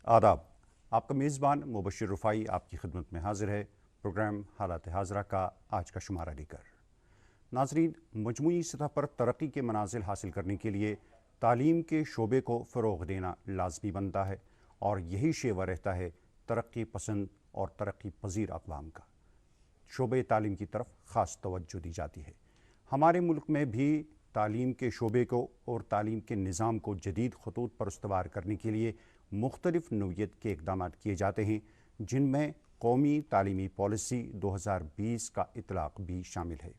آداب، آپ کا میزبان مبشر رفائی آپ کی خدمت میں حاضر ہے پروگرام حالات حاضرہ کا آج کا شمارہ لے کر۔ ناظرین، مجموعی سطح پر ترقی کے منازل حاصل کرنے کے لیے تعلیم کے شعبے کو فروغ دینا لازمی بنتا ہے، اور یہی شیوا رہتا ہے ترقی پسند اور ترقی پذیر اقوام کا۔ شعبہ تعلیم کی طرف خاص توجہ دی جاتی ہے۔ ہمارے ملک میں بھی تعلیم کے شعبے کو اور تعلیم کے نظام کو جدید خطوط پر استوار کرنے کے لیے مختلف نوعیت کے اقدامات کیے جاتے ہیں، جن میں قومی تعلیمی پالیسی 2020 کا اطلاق بھی شامل ہے۔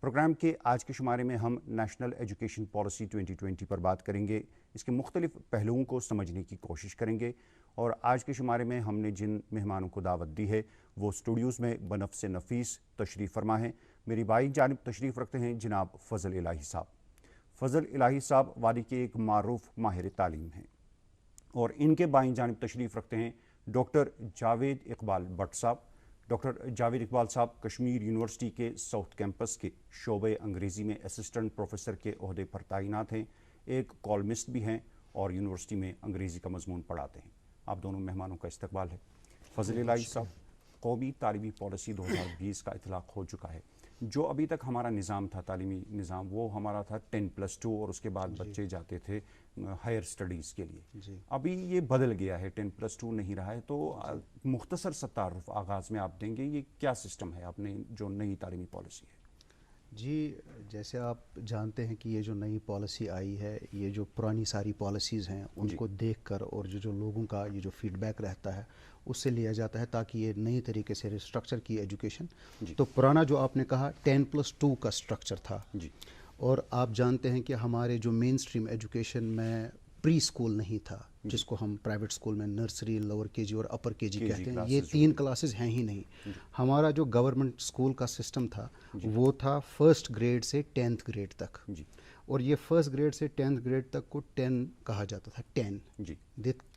پروگرام کے آج کے شمارے میں ہم نیشنل ایجوکیشن پالیسی 2020 پر بات کریں گے، اس کے مختلف پہلوؤں کو سمجھنے کی کوشش کریں گے، اور آج کے شمارے میں ہم نے جن مہمانوں کو دعوت دی ہے وہ اسٹوڈیوز میں بنفس نفیس تشریف فرما ہیں۔ میری بائیں جانب تشریف رکھتے ہیں جناب فضل الہی صاحب۔ فضل الہی صاحب وادی کے ایک معروف ماہر تعلیم ہیں، اور ان کے بائیں جانب تشریف رکھتے ہیں ڈاکٹر جاوید اقبال بٹ صاحب۔ ڈاکٹر جاوید اقبال صاحب کشمیر یونیورسٹی کے ساؤتھ کیمپس کے شعبہ انگریزی میں اسسٹنٹ پروفیسر کے عہدے پر تعینات ہیں، ایک کالمسٹ بھی ہیں اور یونیورسٹی میں انگریزی کا مضمون پڑھاتے ہیں۔ آپ دونوں مہمانوں کا استقبال ہے۔ فضل الہی صاحب، قومی تعلیمی پالیسی 2020 کا اطلاق ہو چکا ہے۔ جو ابھی تک ہمارا نظام تھا، تعلیمی نظام، وہ ہمارا تھا 10+2، اور اس کے بعد بچے جاتے تھے ہائر اسٹڈیز کے لیے۔ ابھی یہ بدل گیا ہے، 10+2 نہیں رہا ہے، تو مختصر سا تعارف آغاز میں آپ دیں گے، یہ کیا سسٹم ہے اپنے جو نئی تعلیمی پالیسی ہے؟ جی، جیسے آپ جانتے ہیں کہ یہ جو نئی پالیسی آئی ہے، یہ جو پرانی ساری پالیسیز ہیں ان کو دیکھ کر اور جو لوگوں کا یہ جو فیڈ بیک رہتا ہے اس سے لیا جاتا ہے تاکہ یہ نئی طریقے سے ریسٹرکچر کی ایجوکیشن۔ تو پرانا جو آپ نے کہا 10+2 کا سٹرکچر تھا، اور آپ جانتے ہیں کہ ہمارے جو مین سٹریم ایجوکیشن میں پری اسکول نہیں تھا، جس کو ہم پرائیویٹ اسکول میں نرسری، لوور کے جی اور اپر کے جی کہتے ہیں، یہ 3 کلاسز ہیں ہی نہیں۔ ہمارا جو گورنمنٹ اسکول کا سسٹم تھا وہ تھا 1st گریڈ سے 10th گریڈ تک، اور یہ 1st گریڈ سے 10th گریڈ تک کو 10 کہا جاتا تھا، 10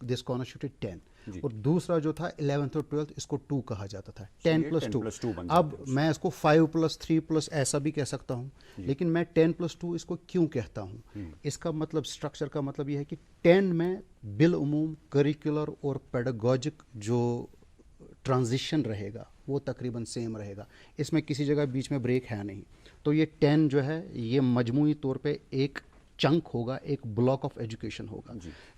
دس کانسٹیٹیوٹ 10، اور دوسرا جو تھا 11th اور 12th اس کو 2 کہا جاتا تھا، 10+2۔ اب میں اس کو 5+3+ ایسا بھی کہہ سکتا ہوں، لیکن میں 10+2 اس کو کیوں کہتا ہوں؟ اس کا مطلب سٹرکچر کا مطلب یہ ہے کہ 10 میں بالعموم کریکولر اور پیڈاگوجک جو ٹرانزیشن رہے گا وہ تقریباً سیم رہے گا، اس میں کسی جگہ بیچ میں بریک ہے نہیں۔ تو یہ 10 جو ہے یہ مجموعی طور پہ ایک چنک ہوگا، ایک بلاک آف ایجوکیشن ہوگا۔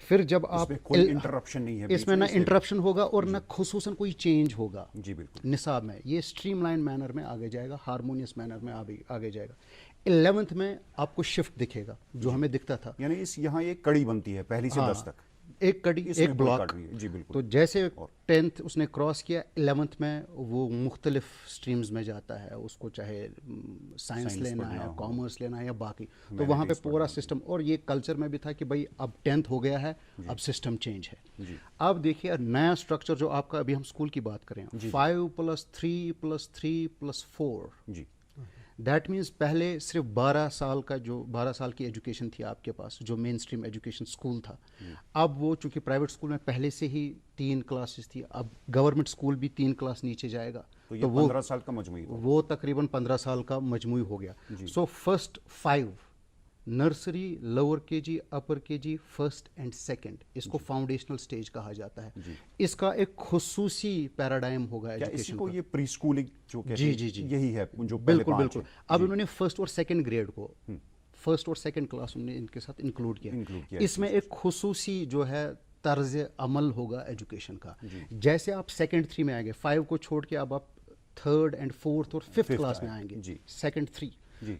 پھر جب آپ انٹرپشن نہیں ہے، اس میں نہ انٹرپشن ہوگا اور نہ خصوصاً کوئی چینج ہوگا بالکل نصاب میں، یہ اسٹریم لائن مینر میں آگے جائے گا، ہارمونیس مینر میں آگے جائے گا۔ 11th میں آپ کو شفٹ دکھے گا جو ہمیں دکھتا تھا، یعنی یہاں ایک کڑی بنتی ہے پہلی سے 10 تک، ایک کڑی ایک بلاک۔ تو جیسے 10th اس نے کراس کیا، 11th میں وہ مختلف سٹریمز میں جاتا ہے، اس کو چاہے سائنس لینا ہے، کامرس لینا ہے یا باقی، تو وہاں پہ پورا سسٹم، اور یہ کلچر میں بھی تھا کہ بھائی اب 10th ہو گیا ہے، اب سسٹم چینج ہے۔ اب دیکھیے نیا سٹرکچر جو آپ کا، ابھی ہم اسکول کی بات کریں، 5+3+3+4، دیٹ مینس پہلے صرف 12 سال کی ایجوکیشن تھی آپ کے پاس، جو مین اسٹریم ایجوکیشن اسکول تھا۔ اب وہ چونکہ پرائیویٹ اسکول میں پہلے سے ہی 3 کلاسز تھی، اب گورنمنٹ اسکول بھی 3 کلاس نیچے جائے گا، تو وہ 15 سال کا مجموعی، وہ تقریباً 15 سال کا مجموعی ہو گیا۔ سو فرسٹ 5 نرسری، لوور کے جی، اپر کے جی، 1st اینڈ 2nd، اس کو فاؤنڈیشنل سٹیج کہا جاتا ہے۔ اس کا ایک خصوصی پیراڈائم ہوگا ایجوکیشن کو، یہ پری اسکولنگ جو کہتے ہیں یہی ہے جو بالکل بالکل۔ اب انہوں نے 1st اور 2nd گریڈ کو، 1st اور 2nd کلاس انہوں نے ان کے ساتھ انکلوڈ کیا۔ اس میں ایک خصوصی جو ہے طرز عمل ہوگا ایجوکیشن کا۔ جیسے آپ 2nd 3 میں آئیں گے، 5 کو چھوڑ کے اب آپ 3rd اینڈ 4th اور 5th کلاس میں آئیں گے، 2nd 3،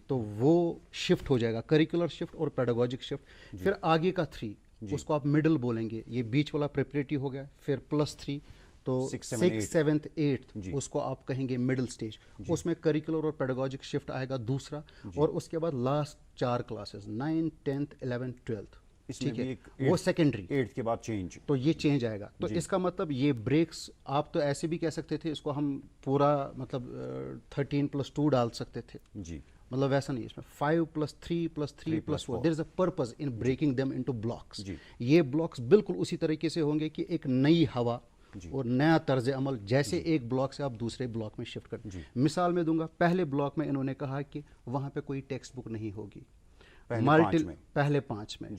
تو وہ شفٹ ہو جائے گا، کریکولر شفٹ اور پیڈاگوجک شفٹ۔ پھر آگے کا 3 اس کو آپ مڈل بولیں گے، یہ بیچ والا پریپریٹری ہو گیا، پھر +3، تو 6th 7th 8th اس کو آپ کہیں گے مڈل سٹیج، اس میں کریکولر اور پیڈاگوجک شفٹ آئے گا دوسرا، اور اس کے بعد last 4 classes 9th 10th 11th 12th، ٹھیک ہے، وہ سیکنڈری، 8th کے بعد چینج، تو یہ چینج آئے گا۔ تو اس کا مطلب یہ بریکس، آپ تو ایسے بھی کہہ سکتے تھے اس کو ہم پورا مطلب 13+2 ڈال سکتے تھے، مطلب ویسا نہیں، اس میں 5+3+3+4، there is a purpose in breaking them into blocks. یہ بلاکس بالکل اسی طریقے سے ہوں گے کہ ایک نئی ہوا اور نیا طرز عمل، جیسے ایک بلاک سے آپ دوسرے بلاک میں شفٹ کر دیں۔ مثال میں دوں گا، پہلے بلاک میں انہوں نے کہا کہ وہاں پہ کوئی ٹیکسٹ بک نہیں ہوگی، پہلے 5 میں،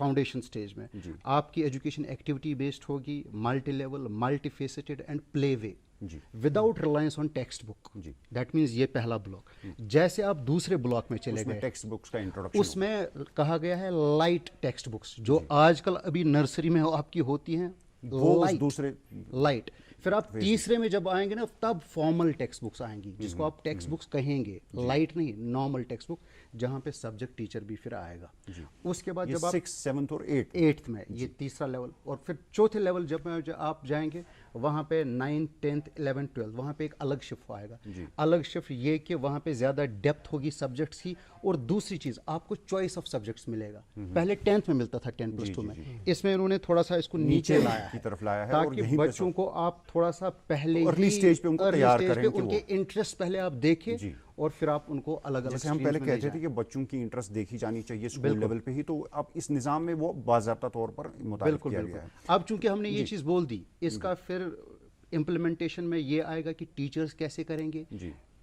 फाउंडेशन स्टेज में आपकी एजुकेशन एक्टिविटी बेस्ड होगी, multi level, multi faceted and play way, without reliance on text book. That means ये पहला ब्लॉक। जैसे आप दूसरे ब्लॉक में चले गए, टेक्स्ट बुक्स का इंट्रोडक्शन, उसमें कहा गया है लाइट टेक्स्ट बुक्स, जो आजकल अभी नर्सरी में आपकी होती हैं, दूसरे लाइट। फिर आप तीसरे में जब आएंगे ना, तब फॉर्मल टेक्स्ट बुक्स आएंगी, जिसको आप टेक्स्ट बुक्स कहेंगे, लाइट नहीं, नॉर्मल टेक्स्ट बुक, जहाँ पे सब्जेक्ट टीचर भी फिर आएगा। उसके बाद जब आप 6th, 7th और 8th में, ये तीसरा लेवल, और फिर चौथे लेवल जब आप जाएंगे, वहाँ पे 9th, 10th, 11th, 12th, वहाँ पे एक अलग शिफ्ट आएगा। अलग शिफ्ट ये कि वहाँ पे ज़्यादा डेप्थ होगी सब्जेक्ट्स की, और दूसरी चीज़ आपको चॉइस ऑफ सब्जेक्ट्स मिलेगा। पहले 10th में मिलता था, 10+2 में, इसमें इन्होंने थोड़ा सा इसको नीचे लाया की तरफ लाया है, ताकि बच्चों को आप थोड़ा सा पहले अर्ली स्टेज पे उनको तैयार करें, उनके इंटरेस्ट पहले आप देखें, और फिर आप उनको अलग अलग, जैसे हम पहले कहते थे कि बच्चों की इंटरेस्ट देखी जानी चाहिए स्कूल लेवल पे ही, तो अब इस निज़ाम में वो बाज़ाब्ता तौर पर मुताबिक किया गया है। अब चूंकि हमने ये चीज़ बोल दी, इसका फिर इम्प्लीमेंटेशन में ये आएगा कि टीचर्स कैसे करेंगे,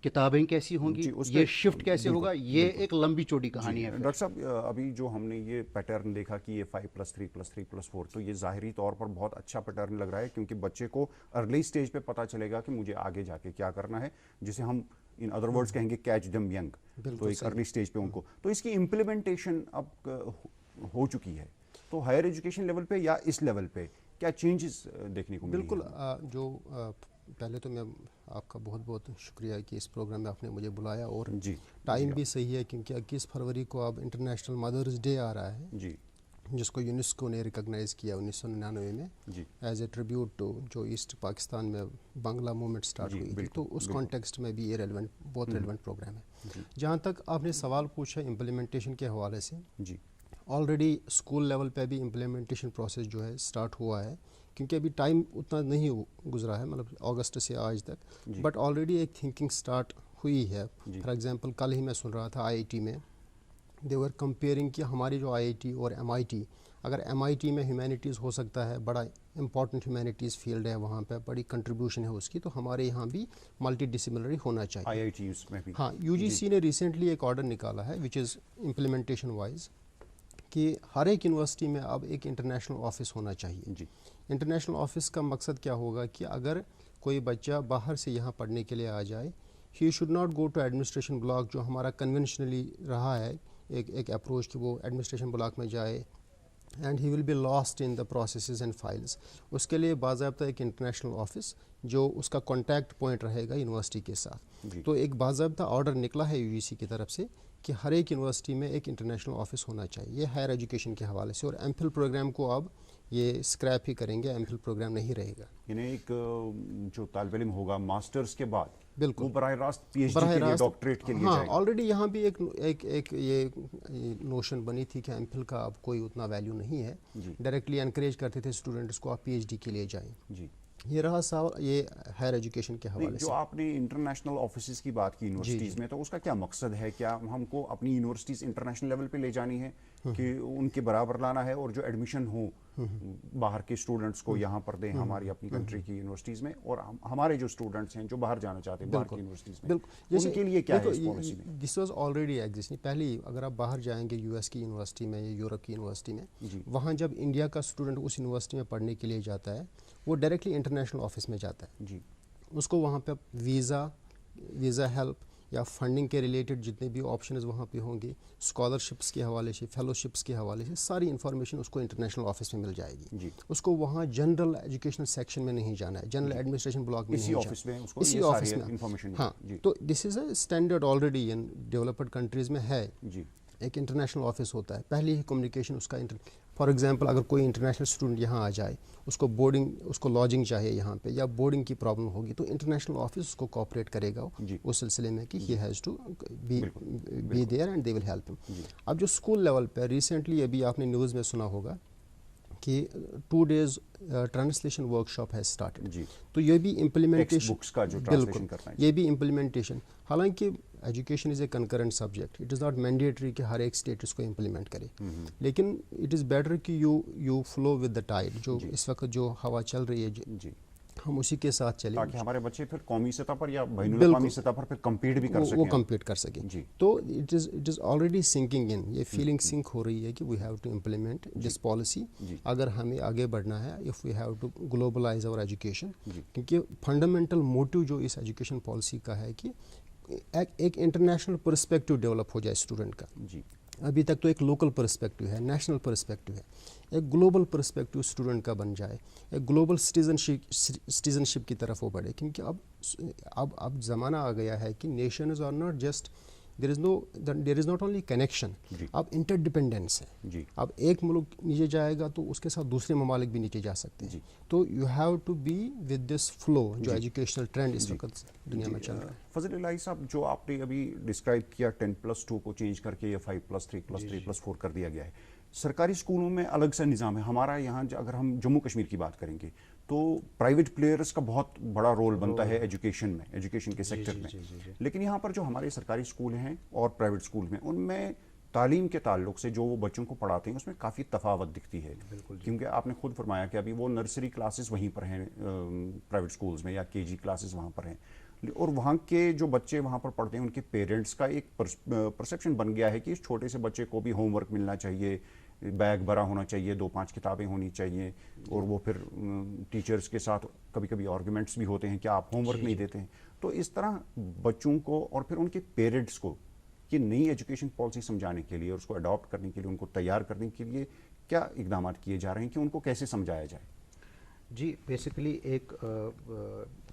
किताबें कैसी होंगी, ये शिफ्ट कैसे होगा, ये एक लंबी चौड़ी कहानी है। डॉक्टर साहब, अभी जो हमने ये पैटर्न देखा कि ये 5+3+3+4, तो ये ज़ाहिरी तौर पर बहुत अच्छा पैटर्न लग रहा है, क्योंकि बच्चे को अर्ली स्टेज पे पता चलेगा कि मुझे आगे जाके क्या करना है, जिसे हम इन अदर वर्ड्स कहेंगे कैच देम यंग, तो एक अर्ली स्टेज पे उनको, तो इसकी इम्प्लीमेंटेशन अब हो चुकी है, तो हायर एजुकेशन लेवल पे या इस लेवल पे क्या चेंजेस देखने को मिले? बिल्कुल, जो पहले तो मैं आपका बहुत बहुत शुक्रिया कि इस प्रोग्राम में आपने मुझे बुलाया, और टाइम भी सही है, क्योंकि 21 फरवरी को अब इंटरनेशनल मदर्स डे आ रहा है, जिसको यूनेस्को ने रिकॉग्नाइज़ किया 1999 में एज ए ट्रिब्यूट टू जो ईस्ट पाकिस्तान में बांग्ला मूवमेंट स्टार्ट हुई थी। तो उस कॉन्टेक्स्ट में भी ये रेलेवेंट, बहुत रेलेवेंट प्रोग्राम है। जहाँ तक आपने सवाल पूछा इम्प्लीमेंटेशन के हवाले से, ऑलरेडी स्कूल लेवल पे भी इम्प्लीमेंटेशन प्रोसेस जो है स्टार्ट हुआ है, क्योंकि अभी टाइम उतना नहीं गुजरा है, मतलब अगस्त से आज तक, बट ऑलरेडी एक थिंकिंग स्टार्ट हुई है। फॉर एग्जांपल कल ही मैं सुन रहा था IIT में दे वर कंपेयरिंग कि हमारी जो IIT और MIT, अगर MIT में ह्यूमैनिटीज़ हो सकता है, बड़ा इंपॉर्टेंट ह्यूमैनिटीज़ फील्ड है, वहाँ पे बड़ी कंट्रीब्यूशन है उसकी, तो हमारे यहाँ भी मल्टी डिसिप्लिनरी होना चाहिए। IIT में भी हाँ, UGC ने रिसेंटली एक ऑर्डर निकाला है विच इज़ इम्प्लीमेंटेशन वाइज, कि हर एक यूनिवर्सिटी में अब एक इंटरनेशनल ऑफिस होना चाहिए। इंटरनेशनल ऑफिस का मकसद क्या होगा कि अगर कोई बच्चा बाहर से यहाँ पढ़ने के लिए आ जाए, he should not go to administration block, जो हमारा कन्वेंशनली रहा है एक अप्रोच कि वो एडमिनिस्ट्रेशन ब्लॉक में जाए and he will be lost in the processes and files. उसके लिए बाज़ाब्ता एक इंटरनेशनल ऑफिस जो उसका कॉन्टैक्ट पॉइंट रहेगा यूनिवर्सिटी के साथ। तो एक बाज़ाब्ता ऑर्डर निकला है UGC की तरफ से कि हर एक यूनिवर्सिटी में एक इंटरनेशनल ऑफिस होना चाहिए, ये हायर एजुकेशन के हवाले से। और MPhil प्रोग्राम को अब ये स्क्रैप ही करेंगे, MPhil प्रोग्राम नहीं रहेगा। यानी एक जो तालिब इल्म होगा मास्टर्स के बाद, बिल्कुल वो बराह रास्त PhD के लिए, डॉक्टरेट के लिए हाँ, जाएगा। ऑलरेडी यहाँ भी एक ये नोशन बनी थी कि MPhil का अब कोई उतना वैल्यू नहीं है, डायरेक्टली एनकरेज करते थे स्टूडेंट्स को आप PhD के लिए जाएँ। ये रहा सवाल ये हायर एजुकेशन के हवाले से। जो आपने इंटरनेशनल ऑफिसेज की बात की यूनिवर्सिटीज़ में, तो उसका क्या मकसद है? क्या हमको अपनी यूनिवर्सिटीज़ इंटरनेशनल लेवल पे ले जानी है कि उनके बराबर लाना है, और जो एडमिशन हो बाहर के स्टूडेंट्स को यहाँ पर दें हमारी अपनी कंट्री की यूनिवर्सिटीज़ में, और हमारे जो स्टूडेंट्स हैं जो बाहर जाना चाहते हैं बाहर की यूनिवर्सिटीज़ में, उनके लिए क्या है इस पॉलिसी में? This was already existing. पहले अगर आप बाहर जाएंगे US की यूनिवर्सिटी में या यूरोप की यूनिवर्सिटी में, वहाँ जब इंडिया का स्टूडेंट उस यूनिवर्सिटी में पढ़ने के लिए जाता है, वो डायरेक्टली इंटरनेशनल ऑफिस में जाता है। उसको वहाँ पे वीज़ा हेल्प या फंडिंग के रिलेटेड जितने भी ऑप्शंस वहाँ पे होंगे, स्कॉलरशिप्स के हवाले से, फेलोशिप्स के हवाले से, सारी इन्फॉर्मेशन उसको इंटरनेशनल ऑफिस में मिल जाएगी। उसको वहाँ जनरल एजुकेशनल सेक्शन में नहीं जाना है, जनरल एडमिनिस्ट्रेशन ब्लॉक में नहीं जाना, इसी ऑफिस में। हाँ, तो this is a standard already in developed countries में है, एक इंटरनेशनल ऑफिस होता है। पहले ही कम्युनिकेशन उसका फॉर एग्जांपल अगर कोई इंटरनेशनल स्टूडेंट यहाँ आ जाए, उसको लॉजिंग चाहिए यहाँ पे, या बोर्डिंग की प्रॉब्लम होगी, तो इंटरनेशनल ऑफिस उसको कोऑपरेट करेगा उस सिलसिले में कि he has to be there and they will help him. अब जो स्कूल लेवल पे रिसेंटली अभी आपने न्यूज़ में सुना होगा कि 2 days ट्रांसलेशन वर्कशॉप है स्टार्टेड। तो ये भी इम्प्लीमेंटेशन, बिल्कुल ये भी इम्प्लीमेंटेशन, हालांकि education is a concurrent subject, it is not mandatory कि हर एक स्टेट इसको इम्प्लीमेंट करे, लेकिन इट इज़ बेटर कि you flow with the tide. जो इस वक्त जो हवा चल रही है हम उसी के साथ चले ताकि हमारे बच्चे फिर कौमी सतह पर या बैनुल-अक़वामी सतह पर फिर कम्पीट भी कर सकें, वो कम्पीट कर सकें जी। तो it is already sinking in, ये फीलिंग सिंक हो रही है कि we have to implement this policy अगर हमें आगे बढ़ना है, if we have to globalize our education, क्योंकि फंडामेंटल मोटिव जो इस एजुकेशन पॉलिसी का है कि एक इंटरनेशनल पर्सपेक्टिव डेवलप हो जाए स्टूडेंट का। जी। अभी तक तो एक लोकल पर्सपेक्टिव है, नेशनल पर्सपेक्टिव है, एक ग्लोबल पर्सपेक्टिव स्टूडेंट का बन जाए, एक ग्लोबल सिटीजनशिप की तरफ वो बढ़े, क्योंकि अब ज़माना आ गया है कि nations are not just, there is not only connection, अब इंटरडिपेंडेंस है। जी। अब एक मुल्क नीचे जाएगा तो उसके साथ दूसरे ममालिक भी नीचे जा सकते हैं, तो you have to be with this flow जो एजुकेशनल ट्रेंड इस वक्त दुनिया में चल रहा है। फजल इलाही साहब, जो आपने अभी डिस्क्राइब किया 10+2 को चेंज करके ये 5+3+3+4 कर दिया गया है, सरकारी स्कूलों में अलग सा निज़ाम है। हमारा यहाँ अगर हम जम्मू कश्मीर की बात करेंगे तो प्राइवेट प्लेयर्स का बहुत बड़ा रोल बनता है एजुकेशन में, एजुकेशन के सेक्टर में। लेकिन यहाँ पर जो हमारे सरकारी स्कूल हैं और प्राइवेट स्कूल में, उनमें तालीम के ताल्लुक से जो वो बच्चों को पढ़ाते हैं उसमें काफ़ी तफावत दिखती है। क्योंकि आपने खुद फरमाया कि अभी वो नर्सरी क्लासेस वहीं पर हैं प्राइवेट स्कूल्स में, या केजी क्लासेस वहाँ पर हैं, और वहाँ के जो बच्चे वहाँ पर पढ़ते हैं उनके पेरेंट्स का एक परसेप्शन बन गया है कि इस छोटे से बच्चे को भी होमवर्क मिलना चाहिए, बैग भरा होना चाहिए, 2-5 किताबें होनी चाहिए, और वो फिर टीचर्स के साथ कभी कभी आर्गूमेंट्स भी होते हैं कि आप होमवर्क नहीं देते हैं। तो इस तरह बच्चों को और फिर उनके पेरेंट्स को कि नई एजुकेशन पॉलिसी समझाने के लिए और उसको अडॉप्ट करने के लिए, उनको तैयार करने के लिए क्या इकदाम किए जा रहे हैं कि उनको कैसे समझाया जाए? जी, बेसिकली एक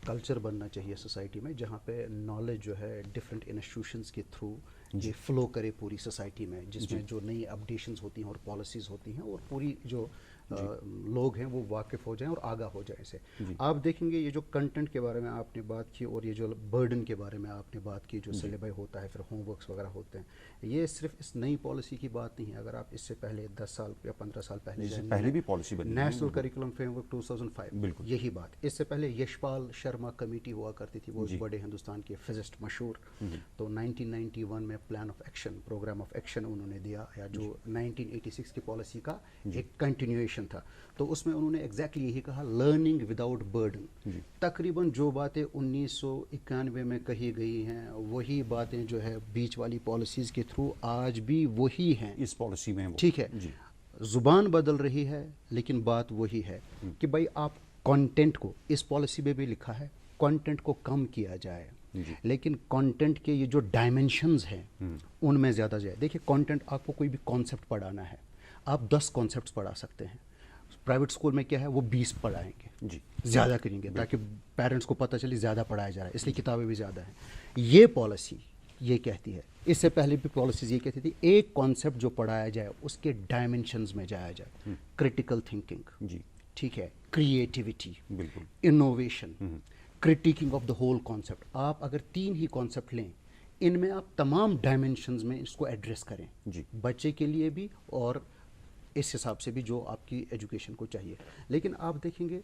कल्चर बनना चाहिए सोसाइटी में जहाँ पे नॉलेज जो है डिफरेंट इंस्टीट्यूशंस के थ्रू ये फ्लो करे पूरी सोसाइटी में, जिसमें जो नई अपडेशंस होती हैं और पॉलिसीज़ होती हैं और पूरी जो लोग हैं वो वाकिफ़ हो जाएं और आगाह हो जाएं इससे। आप देखेंगे ये जो कंटेंट के बारे में आपने बात की और ये जो बर्डन के बारे में आपने बात की, जो सिलेबस होता है, फिर होमवर्क्स वगैरह होते हैं, ये सिर्फ इस नई पॉलिसी की बात नहीं है। अगर आप इससे पहले 10 साल या 15 साल पहले भी पॉलिसी बनी, नेशनल करिकुलम फ्रेमवर्क 2005, बिल्कुल यही बात। इससे पहले यशपाल शर्मा कमेटी हुआ करती थी, वो बड़े हिंदुस्तान के फिजिस्ट मशहूर, तो 1991 में plan of action, programme of action उन्होंने दिया, या जो 1986 की पॉलिसी का एक कंटिन्यूएशन था। तो उसमें उन्होंने एग्जैक्टली यही कहा, लर्निंग विदाउट बर्डन। तकरीबन जो बातें 1991 में कही गई हैं वही बातें जो है बीच वाली पॉलिसीज़ के थ्रू आज भी वही हैं इस पॉलिसी में। ठीक है, ज़ुबान बदल रही है लेकिन बात वही है कि भाई आप कंटेंट को, इस पॉलिसी में भी लिखा है कंटेंट को कम किया जाए, लेकिन कंटेंट के ये जो डायमेंशंस हैं उनमें ज़्यादा जाए। देखिए, कंटेंट, आपको कोई भी कॉन्सेप्ट पढ़ाना है, आप 10 कॉन्सेप्ट्स पढ़ा सकते हैं। प्राइवेट स्कूल में क्या है, वो 20 पढ़ाएंगे, ज़्यादा करेंगे ताकि पेरेंट्स को पता चले ज़्यादा पढ़ाया जा रहा है, इसलिए किताबें भी ज़्यादा हैं। ये पॉलिसी ये कहती है, इससे पहले भी पॉलिसीज़ ये कहती थी एक कॉन्सेप्ट जो पढ़ाया जाए उसके डायमेंशंस में जाया जाए। क्रिटिकल थिंकिंग, ठीक है, creativity, innovation, critiquing of the whole concept. आप अगर 3 ही कॉन्सेप्ट लें, इनमें आप तमाम डायमेंशंस में इसको एड्रेस करें, बच्चे के लिए भी और इस हिसाब से भी जो आपकी एजुकेशन को चाहिए। लेकिन आप देखेंगे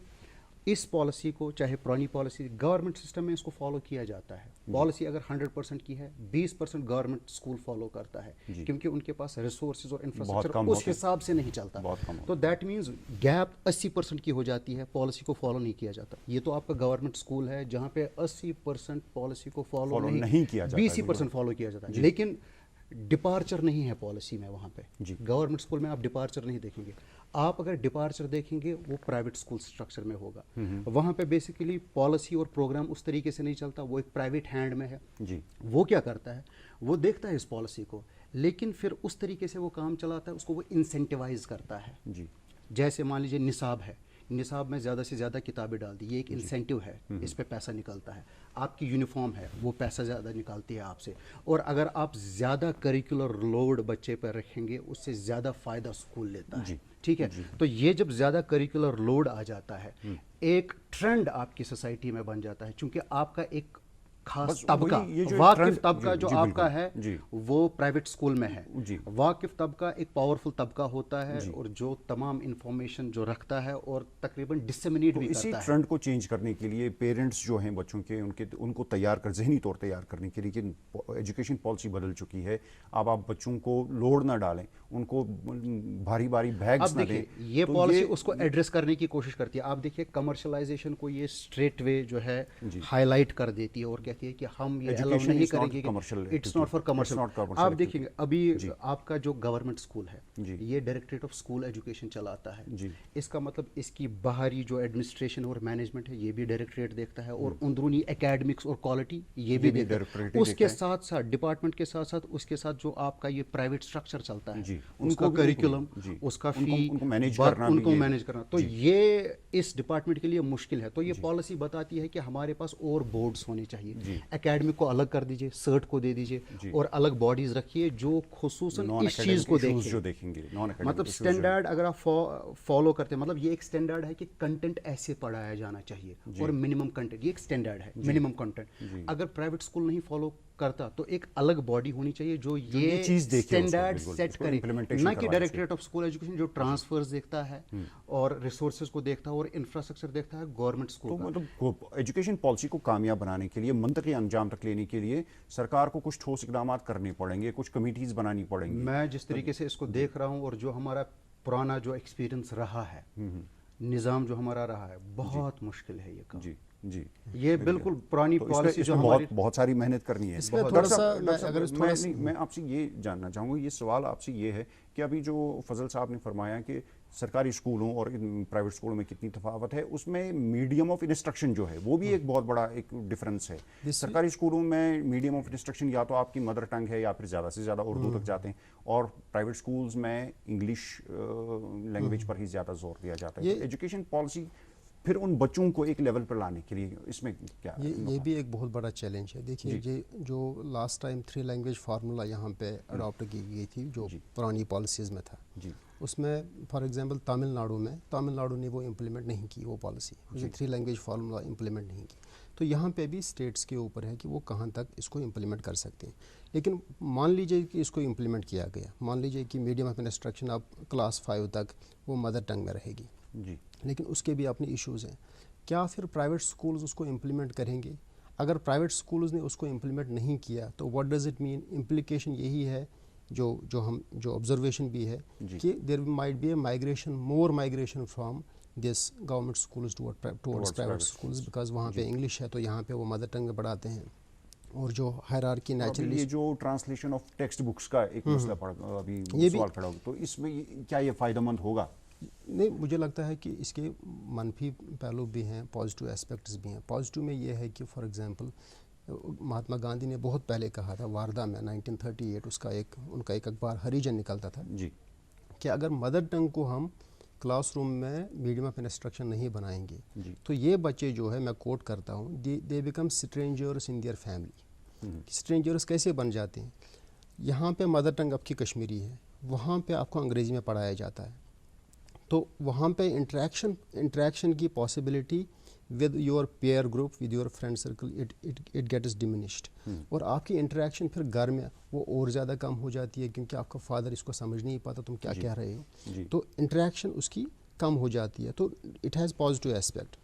इस पॉलिसी को, चाहे पुरानी पॉलिसी, गवर्नमेंट सिस्टम में इसको फॉलो किया जाता है। पॉलिसी अगर 100% की है, 20% गवर्नमेंट स्कूल फॉलो करता है, क्योंकि उनके पास रिसोर्सेज और इंफ्रास्ट्रक्चर उस हिसाब से नहीं चलता। तो दैट मीन्स गैप 80% की हो जाती है, पॉलिसी को फॉलो नहीं किया जाता। ये तो आपका गवर्नमेंट स्कूल है जहाँ पे 80% पॉलिसी को फॉलो नहीं किया जाता, 20% फॉलो किया जाता है। लेकिन डिपार्चर नहीं है पॉलिसी में वहाँ पे। गवर्नमेंट स्कूल में आप डिपार्चर नहीं देखेंगे। आप अगर डिपार्चर देखेंगे वो प्राइवेट स्कूल स्ट्रक्चर में होगा। वहाँ पे बेसिकली पॉलिसी और प्रोग्राम उस तरीके से नहीं चलता, वो एक प्राइवेट हैंड में है। वो क्या करता है, वो देखता है इस पॉलिसी को, लेकिन फिर उस तरीके से वो काम चलाता है, उसको वो इंसेंटिवाइज करता है। जैसे मान लीजिए निसाब है, निसाब में ज़्यादा से ज़्यादा किताबें डाल दी, ये एक इंसेंटिव है, इस पे पैसा निकलता है। आपकी यूनिफॉर्म है, वो पैसा ज़्यादा निकालती है आपसे। और अगर आप ज़्यादा करिकुलर लोड बच्चे पर रखेंगे, उससे ज़्यादा फ़ायदा स्कूल लेता है, ठीक है। तो ये जब ज़्यादा करिकुलर लोड आ जाता है, एक ट्रेंड आपकी सोसाइटी में बन जाता है, क्योंकि आपका एक खास तबका, वाकिफ तबका जो आपका है वो प्राइवेट स्कूल में है। वाकिफ तबका एक पावरफुल तबका होता है और जो तमाम इंफॉर्मेशन जो रखता है और तकरीबन डिसेमिनेट भी करता है। इसी ट्रेंड को चेंज करने के लिए पेरेंट्स जो हैं बच्चों के उनको तैयार कर जहनी तौर तैयार करने के लिए कि एजुकेशन पॉलिसी बदल चुकी है। अब आप बच्चों को लोड ना डालें, उनको भारी भारी बैग्स ना दें। ये पॉलिसी उसको एड्रेस करने की कोशिश करती है। आप देखिए कमर्शलाइजेशन को ये स्ट्रेट वे जो है हाईलाइट कर देती है और कहती है कि हम ये अलाउ नहीं करेंगे, इट्स नॉट फॉर कमर्शियल। आप देखिए अभी आपका जो गवर्नमेंट स्कूल है ये डायरेक्टरेट ऑफ स्कूल एजुकेशन चलाता है। इसका मतलब इसकी बाहरी जो एडमिनिस्ट्रेशन और मैनेजमेंट है ये भी डायरेक्टरेट देखता है और अंदरूनी एकेडमिक्स और क्वालिटी ये भी देखता है। उसके साथ साथ डिपार्टमेंट के साथ साथ उसके साथ जो आपका ये प्राइवेट स्ट्रक्चर चलता है उसका करिकुलम, उसका फी, उनको मैनेज करना, तो ये इस डिपार्टमेंट के लिए मुश्किल है। तो ये पॉलिसी बताती है कि हमारे पास और बोर्ड्स होने चाहिए, एकेडमिक को अलग कर दीजिए, सर्ट को दे दीजिए और अलग बॉडीज रखिए जो खुसूसन इस चीज को देखेंगे। मतलब स्टैंडर्ड अगर आप फॉलो करते हैं, मतलब ये एक स्टैंडर्ड है कि कंटेंट ऐसे पढ़ाया जाना चाहिए और मिनिमम कंटेंट, ये एक स्टैंडर्ड है मिनिमम कंटेंट। अगर प्राइवेट स्कूल नहीं फॉलो करता तो एक अलग बॉडी होनी चाहिए जो ये स्टैंडर्ड सेट करे, ना कि डायरेक्टरेट ऑफ स्कूल एजुकेशन जो ट्रांसफर्स देखता है और रिसोर्सेज को देखता है और इंफ्रास्ट्रक्चर देखता है गवर्नमेंट स्कूल। तो मतलब एजुकेशन पॉलिसी को कामयाब बनाने के लिए, मंतकी अंजाम तक लेने के लिए सरकार को कुछ ठोस इकदाम करने पड़ेंगे, कुछ कमिटीज बनानी पड़ेंगी। मैं जिस तरीके से इसको देख रहा हूँ और जो हमारा पुराना जो एक्सपीरियंस रहा है, निज़ाम जो हमारा रहा है, बहुत मुश्किल है ये काम। जी, ये बिल्कुल पुरानी पॉलिसी जो हमारी बहुत सारी मेहनत करनी है। मैं आपसे ये जानना चाहूँगा, ये सवाल आपसे ये है कि अभी जो फजल साहब ने फरमाया कि सरकारी स्कूलों और प्राइवेट स्कूलों में कितनी तफावत है, उसमें मीडियम ऑफ इंस्ट्रक्शन जो है वो भी एक बहुत बड़ा एक डिफरेंस है। सरकारी स्कूलों में मीडियम ऑफ इंस्ट्रक्शन या तो आपकी मदर टंग है या फिर ज़्यादा से ज़्यादा उर्दू तक जाते हैं, और प्राइवेट स्कूल्स में इंग्लिश लैंग्वेज पर ही ज़्यादा जोर दिया जाता है। एजुकेशन पॉलिसी फिर उन बच्चों को एक लेवल पर लाने के लिए इसमें क्या ये भी एक बहुत बड़ा चैलेंज है। देखिए ये जो लास्ट टाइम 3 लैंग्वेज फार्मूला यहाँ पे अडॉप्ट की गई थी जो पुरानी पॉलिसीज़ में था, उसमें फॉर एग्जांपल तमिलनाडु ने वो इम्प्लीमेंट नहीं की वो पॉलिसी, जो 3 लैंग्वेज फार्मूला इम्प्लीमेंट नहीं की। तो यहाँ पे भी स्टेट्स के ऊपर है कि वो कहाँ तक इसको इम्प्लीमेंट कर सकते हैं। लेकिन मान लीजिए कि इसको इम्प्लीमेंट किया गया, मान लीजिए कि मीडियम ऑफ इंस्ट्रक्शन अब क्लास 5 तक वो मदर टंग में रहेगी, लेकिन उसके भी अपने इश्यूज़ हैं। क्या फिर प्राइवेट स्कूल्स उसको इम्प्लीमेंट करेंगे? अगर प्राइवेट स्कूल्स ने उसको इम्प्लीमेंट नहीं किया तो what does it mean? Implication यही है जो ऑब्जर्वेशन भी है कि there might be a migration, more migration from this government schools towards private schools, because वहाँ पे इंग्लिश है तो यहाँ पे वो मदर टंग में पढ़ाते हैं। और जो हायरार्की नेचुरली, ये जो ट्रांसलेशन ऑफ टेक्स्ट बुक्स का एक मसला अभी सवाल खड़ा होगा, तो इसमें क्या ये फ़ायदेमंद होगा? नहीं, मुझे लगता है कि इसके मनफी पहलू भी हैं, पॉजिटिव एस्पेक्ट्स भी हैं। पॉजिटिव में ये है कि फॉर एग्जांपल महात्मा गांधी ने बहुत पहले कहा था, वारदा में 1938 उनका एक अखबार हरिजन निकलता था कि अगर मदर टंग को हम क्लासरूम में मीडियम ऑफ इंस्ट्रक्शन नहीं बनाएंगे तो ये बच्चे जो है, मैं कोट करता हूँ, they become strangers in their family. Strangers कैसे बन जाते हैं? यहाँ पे मदर टंग आपकी कश्मीरी है, वहाँ पे आपको अंग्रेज़ी में पढ़ाया जाता है, तो वहाँ पे इंटरेक्शन की possibility with your peer group, with your friend circle, it gets diminished. और आपकी इंटरेक्शन फिर घर में वो और ज़्यादा कम हो जाती है, क्योंकि आपका फादर इसको समझ नहीं पाता तुम क्या कह रहे हो, तो इंटरेक्शन उसकी कम हो जाती है। तो इट हैज़ पॉजिटिव एस्पेक्ट।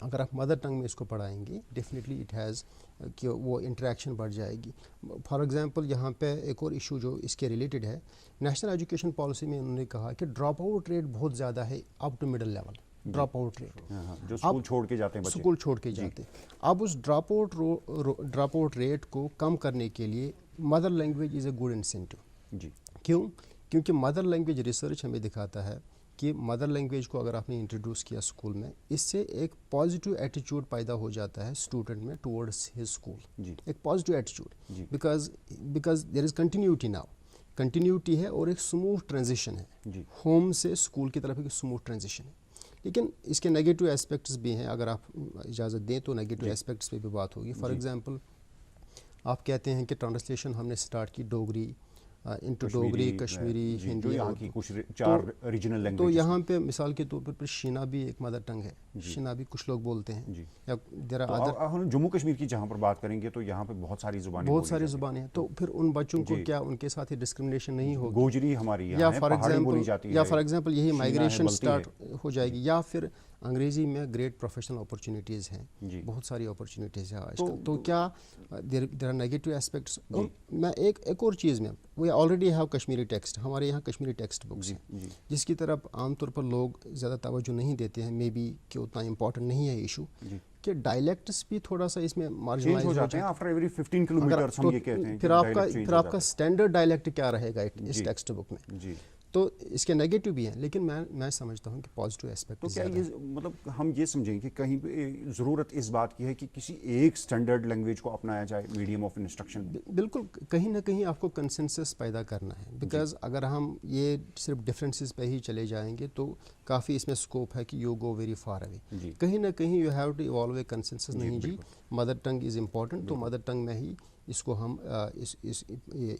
अगर आप मदर टंग में इसको पढ़ाएंगे, डेफिनेटली इट हैज़ कि वो इंटरेक्शन बढ़ जाएगी। फॉर एग्जांपल यहाँ पे एक और इशू जो इसके रिलेटेड है, नेशनल एजुकेशन पॉलिसी में उन्होंने कहा कि ड्रॉप आउट रेट बहुत ज़्यादा है up to middle level. Drop out rate जो स्कूल छोड़ के जाते हैं बच्चे, स्कूल छोड़ के जाते, अब उस ड्रॉप आउट रेट को कम करने के लिए mother language is a good incentive. क्यों? क्योंकि मदर लैंग्वेज रिसर्च हमें दिखाता है कि मदर लैंग्वेज को अगर आपने इंट्रोड्यूस किया स्कूल में, इससे एक पॉजिटिव एटीट्यूड पैदा हो जाता है स्टूडेंट में टुवर्ड्स हिज स्कूल, एक positive attitude, because there is continuity now, continuity है और एक स्मूथ ट्रांजिशन है, होम से स्कूल की तरफ एक स्मूथ ट्रांजिशन है। लेकिन इसके नेगेटिव एस्पेक्ट्स भी हैं, अगर आप इजाज़त दें तो नेगेटिव एस्पेक्ट्स पे भी बात होगी। फॉर एग्जांपल आप कहते हैं कि ट्रांसलेशन हमने स्टार्ट की डोगरी, انٹو ڈوگری, کشمیری, ہندی, یہاں کی کچھ 4 ریجنل لینگویج. تو یہاں پہ مثال کے طور پر شینا بھی ایک مدر ٹنگ ہے, شینا بھی کچھ لوگ بولتے ہیں. یا جموں کشمیر کی جہاں پر بات کریں گے تو یہاں پہ بہت ساری زبانیں ہیں, تو پھر ان بچوں کو کیا ان کے ساتھ ہی ڈسکرمنیشن نہیں ہوگی؟ گوجری ہماری یہاں ہے, پہاڑی بولی جاتی ہے, یا فار ایگزامپل یہی مائگریشن سٹارٹ ہو جائے گی. یا پھر انگریزی میں گریٹ پروفیشنل اپرچونیٹیز ہیں, بہت ساری اپرچونیٹیز ہیں آج کل. تو کیا دیر آر نیگیٹو اسپیکٹس؟ میں ایک اور چیز میں, we already have Kashmiri text, ہمارے یہاں کشمیری ٹیکسٹ بکس ہیں جس کی طرف عام طور پر لوگ زیادہ توجہ نہیں دیتے ہیں, مے بی کہ اتنا امپورٹنٹ نہیں ہے ایشو, کہ ڈائلیکٹس بھی تھوڑا سا اس میں مارجنلائز ہو جاتے ہیں. افٹر ایوری 15 کلومیٹرز ہم یہ کہتے ہیں. پھر آپ کا اسٹینڈرڈ ڈائلیکٹ کیا رہے گا اس ٹیکسٹ بک میں؟ تو اس کے نیگیٹو بھی ہیں, لیکن میں سمجھتا ہوں کہ پازیٹیو اسپیکٹ. تو کیا یہ مطلب ہم یہ سمجھیں کہ کہیں پہ ضرورت اس بات کی ہے کہ کسی ایک اسٹینڈرڈ لینگویج کو اپنایا جائے میڈیم آف انسٹرکشن؟ بالکل, کہیں نہ کہیں آپ کو کنسنسس پیدا کرنا ہے, بیکاز اگر ہم یہ صرف ڈفرینسز پہ ہی چلے جائیں گے تو کافی اس میں اسکوپ ہے کہ you go very far away. کہیں نہ کہیں you have to evolve a consensus. نہیں جی, مدر ٹنگ از امپورٹنٹ, تو مدر ٹنگ میں ہی اس کو ہم اس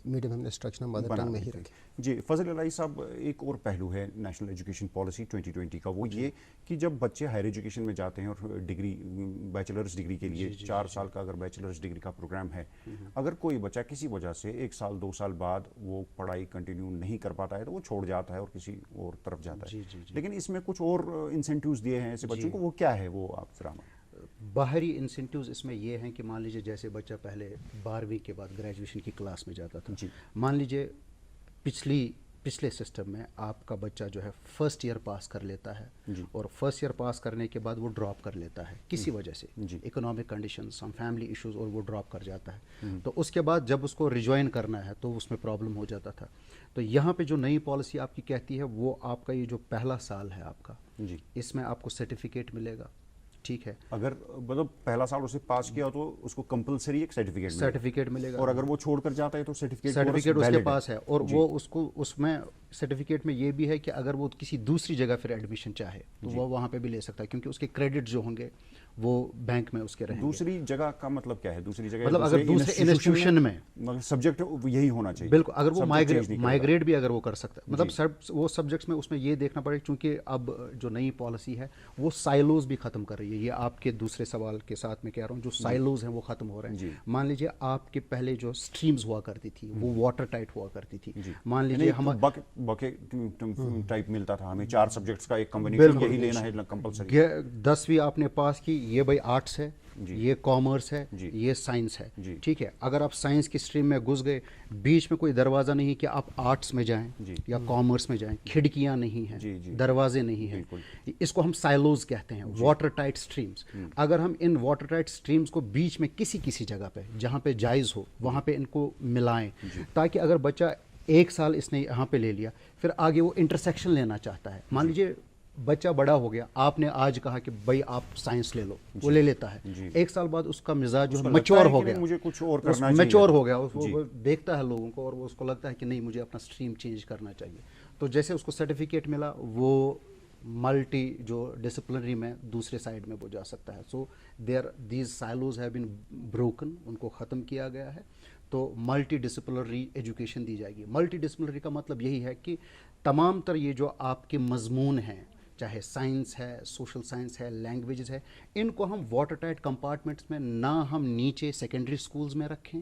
میڈیم ہم انسٹرکشن مدر ٹنگ میں ہی رکھیں. جی فضل الہی صاحب, ایک اور پہلو ہے نیشنل ایجوکیشن پالیسی 2020 کا, وہ یہ کہ جب بچے ہائر ایجوکیشن میں جاتے ہیں اور ڈگری, بیچلرز ڈگری کے لیے 4 سال کا اگر بیچلرز ڈگری کا پروگرام ہے, اگر کوئی بچہ کسی وجہ سے 1 سال 2 سال بعد وہ پڑھائی کنٹینیو نہیں کر پاتا ہے تو وہ چھوڑ جاتا ہے اور کسی اور طرف جاتا ہے. لیکن اس میں کچھ اور انسینٹیوز دیے ہیں ایسے بچوں کو, وہ کیا ہے وہ آپ ذرا؟ باہری انسینٹیوز اس میں یہ ہیں کہ مان لیجیے جیسے بچہ پہلے 12ویں کے بعد گریجویشن کی کلاس میں جاتا تھا, مان لیجیے پچھلے سسٹم میں آپ کا بچہ جو ہے فرسٹ ایئر پاس کر لیتا ہے, اور فرسٹ ایئر پاس کرنے کے بعد وہ ڈراپ کر لیتا ہے کسی وجہ سے, economic conditions, some family issues, اور وہ ڈراپ کر جاتا ہے. تو اس کے بعد جب اس کو ریجوائن کرنا ہے تو اس میں پرابلم ہو جاتا تھا. تو یہاں پہ جو نئی پالیسی آپ کی کہتی ہے وہ آپ کا یہ جو پہلا سال ہے آپ کا, اس میں آپ کو سرٹیفکیٹ ملے گا. ٹھیک ہے, اگر مطلب پہلا سال اسے پاس کیا تو اس کو کمپلسری ایک سرٹیفکیٹ ملے گا, اور اگر وہ چھوڑ کر جاتا ہے تو سرٹیفکیٹ اس کے پاس ہے. اور وہ اس میں سرٹیفکیٹ میں یہ بھی ہے کہ اگر وہ کسی دوسری جگہ پھر ایڈمیشن چاہے تو وہ وہاں پہ بھی لے سکتا ہے, کیونکہ اس کے کریڈٹ جو ہوں گے وہ بینک میں اس کے رہیں گے. دوسری جگہ کا مطلب کیا ہے؟ دوسری جگہ مطلب اگر دوسرے انسٹیٹیوشن میں سبجیکٹ یہی ہونا چاہیے. بالکل, اگر وہ مائگریٹ بھی اگر وہ کر سکتا ہے, مطلب وہ سبجیکٹس میں اس میں یہ دیکھنا پڑے, چونکہ اب جو نئی پالیسی ہے وہ سائلوز بھی ختم کر رہی ہے. یہ آپ کے دوسرے سوال کے ساتھ میں کہہ رہا ہوں, جو سائلوز ہیں وہ ختم ہو رہے ہیں. مان لیجیے آپ کے پہلے جو سٹریمز ہوا کرتی تھی وہ واٹر ٹائٹ ہوا کرتی تھی. مان لیجیے ہم ٹائپ ملتا تھا ہمیں 4 سبجیکٹس کا ایک کمبینیشن, یہی لینا ہے کمپلسری. 10ویں آپ نے پاس کی, یہ بھائی آرٹس ہے, یہ کامرس ہے, یہ سائنس ہے. ٹھیک ہے, اگر آپ سائنس کی اسٹریم میں گھس گئے, بیچ میں کوئی دروازہ نہیں کہ آپ آرٹس میں جائیں یا کامرس میں جائیں, کھڑکیاں نہیں ہیں, دروازے نہیں ہیں, اس کو ہم سائلوز کہتے ہیں, واٹر ٹائٹ اسٹریمز. اگر ہم ان واٹر ٹائٹ اسٹریمز کو بیچ میں کسی جگہ پہ جہاں پہ جائز ہو وہاں پہ ان کو ملائیں, تاکہ اگر بچہ 1 سال اس نے یہاں پہ لے لیا, پھر آگے وہ انٹرسیکشن لینا چاہتا ہے. مان لیجیے بچہ بڑا ہو گیا, آپ نے آج کہا کہ بھائی آپ سائنس لے لو, وہ لے لیتا ہے. 1 سال بعد اس کا مزاج جو ہے میچور ہو گیا, مجھے کچھ اور کرنا چاہیے, میچور ہو گیا, وہ دیکھتا ہے لوگوں کو اور وہ اس کو لگتا ہے کہ نہیں مجھے اپنا اسٹریم چینج کرنا چاہیے. تو جیسے اس کو سرٹیفکیٹ ملا, وہ ملٹی جو ڈسپلنری میں دوسرے سائڈ میں وہ جا سکتا ہے. So these silos have been broken, ان کو ختم کیا گیا ہے. تو ملٹی ڈسپلنری ایجوکیشن دی جائے گی. ملٹی ڈسپلنری کا مطلب یہی ہے کہ تمام تر یہ جو آپ کے مضمون ہیں, چاہے سائنس ہے, سوشل سائنس ہے, لینگویجز ہے, ان کو ہم واٹر ٹائٹ کمپارٹمنٹس میں نہ ہم نیچے سیکنڈری سکولز میں رکھیں,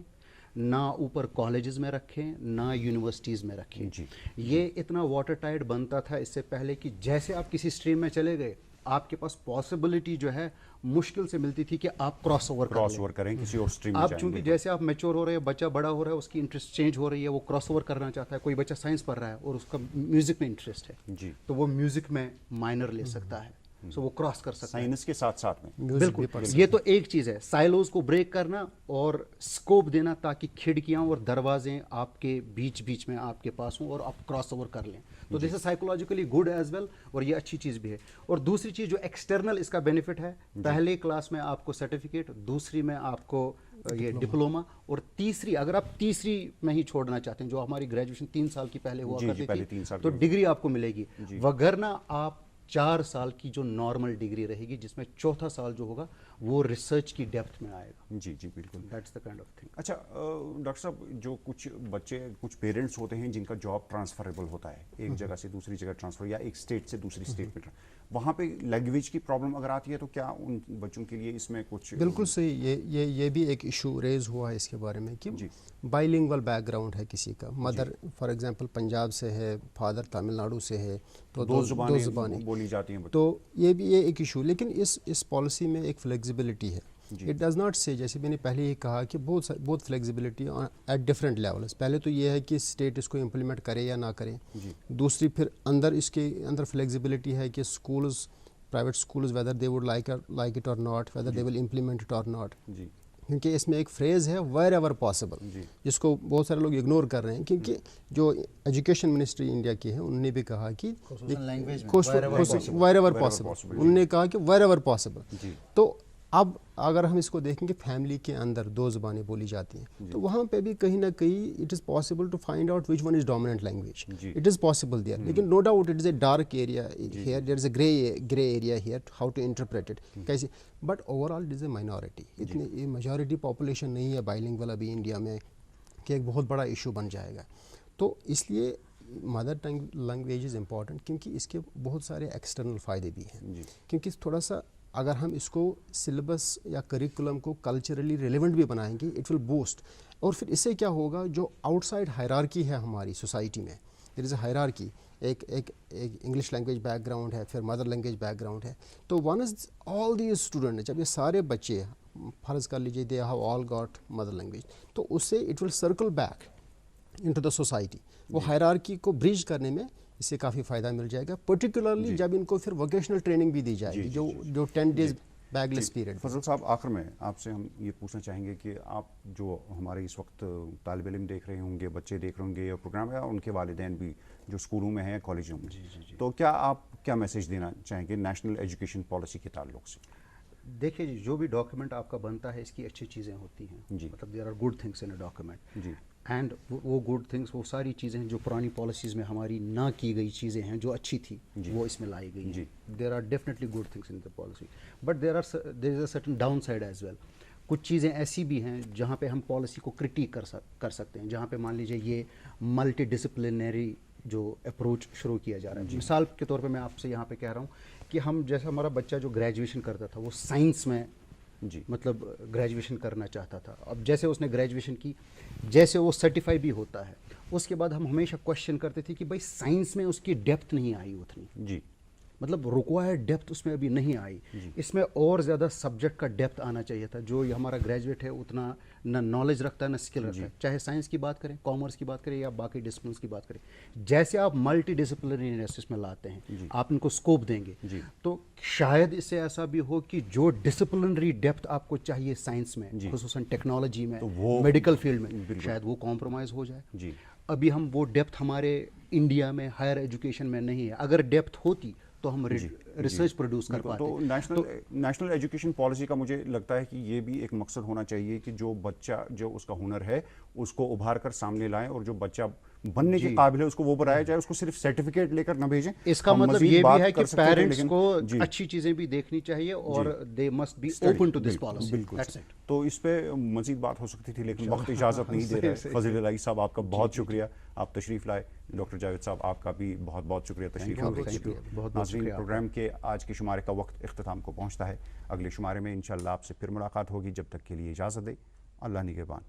نہ اوپر کالجز میں رکھیں, نہ یونیورسٹیز میں رکھیں. یہ اتنا واٹر ٹائٹ بنتا تھا اس سے پہلے کہ جیسے آپ کسی اسٹریم میں چلے گئے, آپ کے پاس پاسبلٹی جو ہے مشکل سے ملتی تھی کہ آپ کراس اوور کریں کسی اور اسٹریم میں. آپ چونکہ جیسے آپ میچور ہو رہے ہیں, بچہ بڑا ہو رہا ہے, اس کی انٹرسٹ چینج ہو رہی ہے, وہ کراس اوور کرنا چاہتا ہے. کوئی بچہ سائنس پڑھ رہا ہے اور اس کا میوزک میں انٹرسٹ ہے, تو وہ میوزک میں مائنر لے سکتا ہے, سو وہ کراس کر سکتا ہے سائنس کے ساتھ ساتھ میں. بالکل, یہ تو ایک چیز ہے, سائلوز کو بریک کرنا اور اسکوپ دینا تاکہ کھڑکیاں اور دروازے آپ کے بیچ میں آپ کے پاس ہوں اور آپ کراس اوور کر لیں. تو this is psychologically good as well, اور یہ اچھی چیز بھی ہے. اور دوسری چیز جو ایکسٹرنل اس کا بینیفٹ ہے, پہلے کلاس میں آپ کو سرٹیفکیٹ, دوسری میں آپ کو یہ ڈپلوما, اور تیسری اگر آپ تیسری میں ہی چھوڑنا چاہتے ہیں, جو ہماری گریجویشن 3 سال کی پہلے ہوا کرتی تھی, تو ڈگری آپ کو ملے گی. وگرنہ آپ 4 سال کی جو نارمل ڈگری رہے گی, جس میں چوتھا سال جو ہوگا وہ ریسرچ کی ڈیپتھ میں آئے گا. جی جی بالکل. That's the kind of thing. اچھا ڈاکٹر صاحب, جو کچھ بچے, کچھ پیرنٹس ہوتے ہیں جن کا جاب ٹرانسفریبل ہوتا ہے, ایک جگہ سے دوسری جگہ ٹرانسفر, یا ایک اسٹیٹ سے دوسری اسٹیٹ میں, وہاں پہ لینگویج کی پرابلم اگر آتی ہے تو کیا ان بچوں کے لیے اس میں کچھ؟ بالکل صحیح, یہ بھی ایک ایشو ریز ہوا ہے اس کے بارے میں کہ بائی لنگول بیک گراؤنڈ ہے کسی کا, مدر فار ایگزامپل پنجاب سے ہے, فادر تامل ناڈو سے ہے, تو دو زبانیں بولی جاتی ہیں, تو یہ بھی ایک ایشو. لیکن اس پالیسی میں ایک فلیکسیبلٹی ہے. اٹ ڈز ناٹ سے, جیسے میں نے پہلے ہی کہا کہ بہت فلیکسیبلٹی ایٹ ڈفرینٹ لیولس. پہلے تو یہ ہے کہ اسٹیٹ اس کو امپلیمنٹ کرے یا نہ کرے. دوسری پھر اس کے اندر فلیکسیبلٹی ہے کہ schools, private schools, whether they would like it or not, whether they will implement it or not. کیونکہ اس میں ایک فریز ہے ویئر ایور پاسبل, جس کو بہت سارے لوگ اگنور کر رہے ہیں. کیونکہ جو ایجوکیشن منسٹری انڈیا کی ہے, انہوں نے بھی کہا کہ ویئر ایور پاسبل, انہوں نے کہا کہ ویئر ایور پاسبل. تو اب اگر ہم اس کو دیکھیں کہ فیملی کے اندر دو زبانیں بولی جاتی ہیں, تو وہاں پہ بھی کہیں نہ کہیں it is possible to find out which one is dominant language. It is possible there, لیکن no doubt it is a dark area here, there is a grey area here, how to interpret it کیسے. But overall it is a minority, اتنی majority population نہیں ہے by lingual ابھی India میں کہ ایک بہت بڑا ایشو بن جائے گا. تو اس لیے mother tongue language is important, کیونکہ اس کے بہت سارے ایکسٹرنل فائدے بھی ہیں. کیونکہ تھوڑا سا اگر ہم اس کو سلیبس یا کریکولم کو کلچرلی ریلیونٹ بھی بنائیں گے, اٹ ول بوسٹ. اور پھر اس سے کیا ہوگا, جو آؤٹ سائڈ ہائرارکی ہے ہماری سوسائٹی میں, دیر از اے ہائرارکی, ایک انگلش لینگویج بیک گراؤنڈ ہے, پھر مدر لینگویج بیک گراؤنڈ ہے. تو one is all these student, جب یہ سارے بچے فرض کر لیجیے they have all got mother language, تو اس سے it will circle back into the society. وہ ہائرارکی کو بریج کرنے میں اس سے کافی فائدہ مل جائے گا, پرٹیکولرلی جب ان کو پھر ووکیشنل ٹریننگ بھی دی جائے گی, جو 10 days بیک لیس پیریڈ. فضل صاحب, آخر میں آپ سے ہم یہ پوچھنا چاہیں گے کہ آپ جو ہمارے اس وقت طالب علم دیکھ رہے ہوں گے, بچے دیکھ رہے ہوں گے, اور پروگرام, یا ان کے والدین بھی جو اسکولوں میں ہیں, کالجوں میں, تو کیا آپ کیا میسیج دینا چاہیں گے نیشنل ایجوکیشن پالیسی کے تعلق سے؟ دیکھیے جی, جو بھی ڈاکیومنٹ آپ کا بنتا ہے اس کی اچھی چیزیں ہوتی ہیں, مطلب there are good things in a document, and وہ گڈ تھنگس, وہ ساری چیزیں ہیں جو پرانی پالیسیز میں ہماری نہ کی گئی چیزیں ہیں جو اچھی تھی, وہ اس میں لائی گئی ہیں. There are definitely good things in the policy, but there is a certain downside as well. کچھ چیزیں ایسی بھی ہیں جہاں پہ ہم پالیسی کو کرٹیک کر سکتے ہیں, جہاں پہ مان لیجیے یہ ملٹی ڈسپلنری جو اپروچ شروع کیا جا رہا ہے. مثال کے طور پہ میں آپ سے یہاں پہ کہہ رہا ہوں کہ ہم جیسا ہمارا بچہ جو گریجویشن کرتا تھا, وہ سائنس میں مطلب گریجویشن کرنا چاہتا تھا. اب جیسے اس نے گریجویشن کی, جیسے وہ سرٹیفائی بھی ہوتا ہے, اس کے بعد ہم ہمیشہ کوشچن کرتے تھے کہ بھائی سائنس میں اس کی ڈیپتھ نہیں آئی اتنی, مطلب ریکوائرڈ ڈیپتھ اس میں ابھی نہیں آئی. اس میں اور زیادہ سبجیکٹ کا ڈیپتھ آنا چاہیے تھا. جو یہ ہمارا گریجویٹ ہے اتنا نہ نالج رکھتا ہے نہ اسکل رکھتا ہے, چاہے سائنس کی بات کریں, کامرس کی بات کریں, یا باقی ڈسپلنس کی بات کریں. جیسے آپ ملٹی ڈسپلنرینس اس میں لاتے ہیں, آپ ان کو اسکوپ دیں گے, تو شاید اس سے ایسا بھی ہو کہ جو ڈسپلنری ڈیپتھ آپ کو چاہیے سائنس میں, خصوصاً ٹیکنالوجی میں, میڈیکل فیلڈ میں, شاید وہ کمپرومائز ہو جائے. ابھی ہم وہ ڈیپتھ ہمارے انڈیا میں ہائر ایجوکیشن میں نہیں ہے. اگر ڈیپتھ ہوتی تو ہم ریسرچ پروڈیوس کر پاتے. تو نیشنل ایجوکیشن پالیسی کا مجھے لگتا ہے کہ یہ بھی ایک مقصد ہونا چاہیے کہ جو بچہ, جو اس کا ہنر ہے, اس کو ابھار کر سامنے لائیں, اور جو بچہ بننے کے قابل ہے اس کو وہ بنایا جائے, اس کو صرف سرٹیفکیٹ لے کر نہ بھیجیں. اس کا مطلب یہ بھی ہے کہ پیرنٹس کو اچھی چیزیں بھی دیکھنی چاہیے, اور they must be open to this policy. بالکل. تو اس پہ مزید بات ہو سکتی تھی, لیکن وقت اجازت نہیں دے رہا ہے. فضل الہی صاحب, آپ کا بہت شکریہ, آپ تشریف لائے. ڈاکٹر جاوید صاحب, آپ کا بھی بہت بہت شکریہ تشریف لانے. ناظرین, پروگرام کے آج کے شمارے کا وقت اختتام کو پہنچتا ہے. اگلے شمارے میں انشاءاللہ آپ سے پھر ملاقات ہوگی. جب تک کے لیے اجازت دیں. اللہ نگہبان.